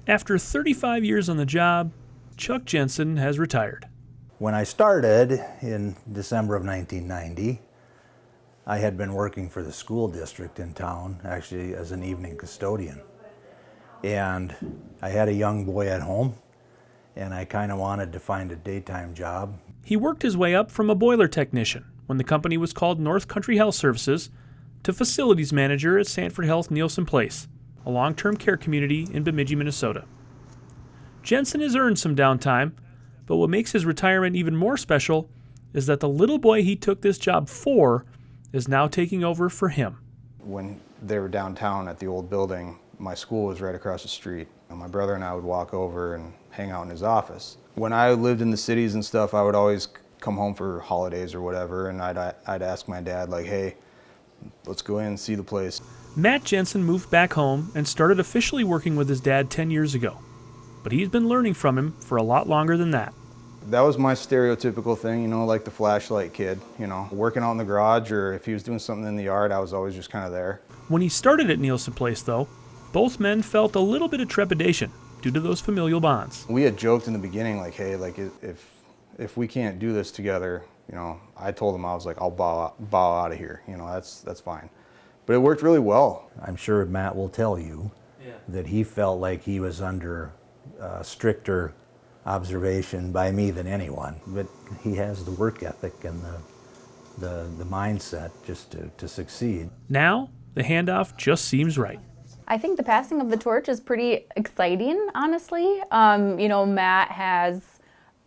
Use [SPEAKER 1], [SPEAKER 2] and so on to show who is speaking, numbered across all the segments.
[SPEAKER 1] After 35 years on the job, Chuck Jensen has retired.
[SPEAKER 2] When I started in December of 1990, I had been working for the school district in town, actually as an evening custodian. And I had a young boy at home, and I kind of wanted to find a daytime job.
[SPEAKER 1] He worked his way up from a boiler technician when the company was called North Country Health Services to facilities manager at Sanford Health Neilson Place, a long-term care community in Bemidji, Minnesota. Jensen has earned some downtime, but what makes his retirement even more special is that the little boy he took this job for is now taking over for him.
[SPEAKER 3] When they were downtown at the old building, my school was right across the street. And my brother and I would walk over and hang out in his office. When I lived in the cities and stuff, I would always come home for holidays or whatever, and I'd ask my dad, like, hey, let's go in and see the place.
[SPEAKER 1] Matt Jensen moved back home and started officially working with his dad 10 years ago. But he's been learning from him for a lot longer than that.
[SPEAKER 3] That was my stereotypical thing, you know, like the flashlight kid, you know, working out in the garage, or if he was doing something in the yard, I was always just kind of there.
[SPEAKER 1] When he started at Neilson Place, though, both men felt a little bit of trepidation due to those familial bonds.
[SPEAKER 3] We had joked in the beginning, like, hey, like if we can't do this together, you know, I told him, I was like, I'll bow out of here, you know, that's fine. But it worked really well.
[SPEAKER 2] I'm sure Matt will tell you that he felt like he was under stricter observation by me than anyone, but he has the work ethic and the mindset just to succeed.
[SPEAKER 1] Now, the handoff just seems right.
[SPEAKER 4] I think the passing of the torch is pretty exciting, honestly. Matt has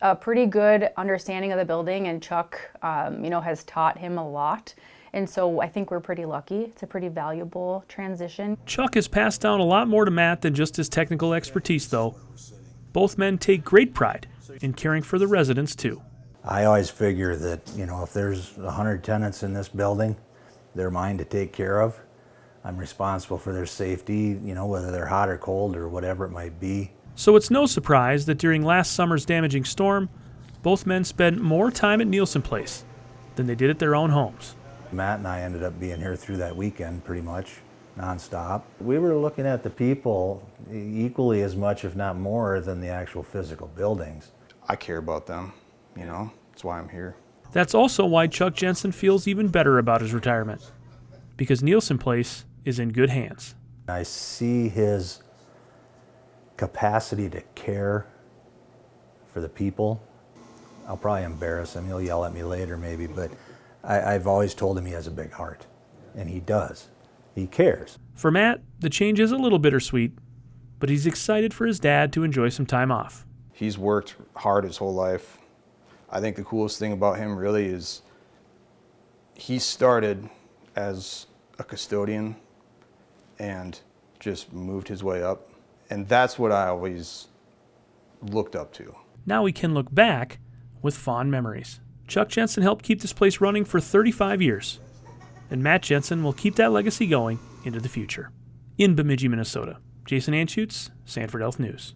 [SPEAKER 4] a pretty good understanding of the building, and Chuck, has taught him a lot. And so I think we're pretty lucky. It's a pretty valuable transition.
[SPEAKER 1] Chuck has passed down a lot more to Matt than just his technical expertise, though. Both men take great pride in caring for the residents, too.
[SPEAKER 2] I always figure that, if there's 100 tenants in this building, they're mine to take care of. I'm responsible for their safety, whether they're hot or cold or whatever it might be.
[SPEAKER 1] So it's no surprise that during last summer's damaging storm, both men spent more time at Neilson Place than they did at their own homes.
[SPEAKER 2] Matt and I ended up being here through that weekend pretty much, nonstop. We were looking at the people equally as much, if not more, than the actual physical buildings.
[SPEAKER 3] I care about them, that's why I'm here.
[SPEAKER 1] That's also why Chuck Jensen feels even better about his retirement, because Neilson Place is in good hands.
[SPEAKER 2] I see his capacity to care for the people. I'll probably embarrass him, he'll yell at me later maybe, but I've always told him he has a big heart, and he does. He cares.
[SPEAKER 1] For Matt, the change is a little bittersweet, but he's excited for his dad to enjoy some time off.
[SPEAKER 3] He's worked hard his whole life. I think the coolest thing about him really is he started as a custodian and just moved his way up. And that's what I always looked up to.
[SPEAKER 1] Now we can look back with fond memories. Chuck Jensen helped keep this place running for 35 years, and Matt Jensen will keep that legacy going into the future. In Bemidji, Minnesota, Jason Anschutz, Sanford Health News.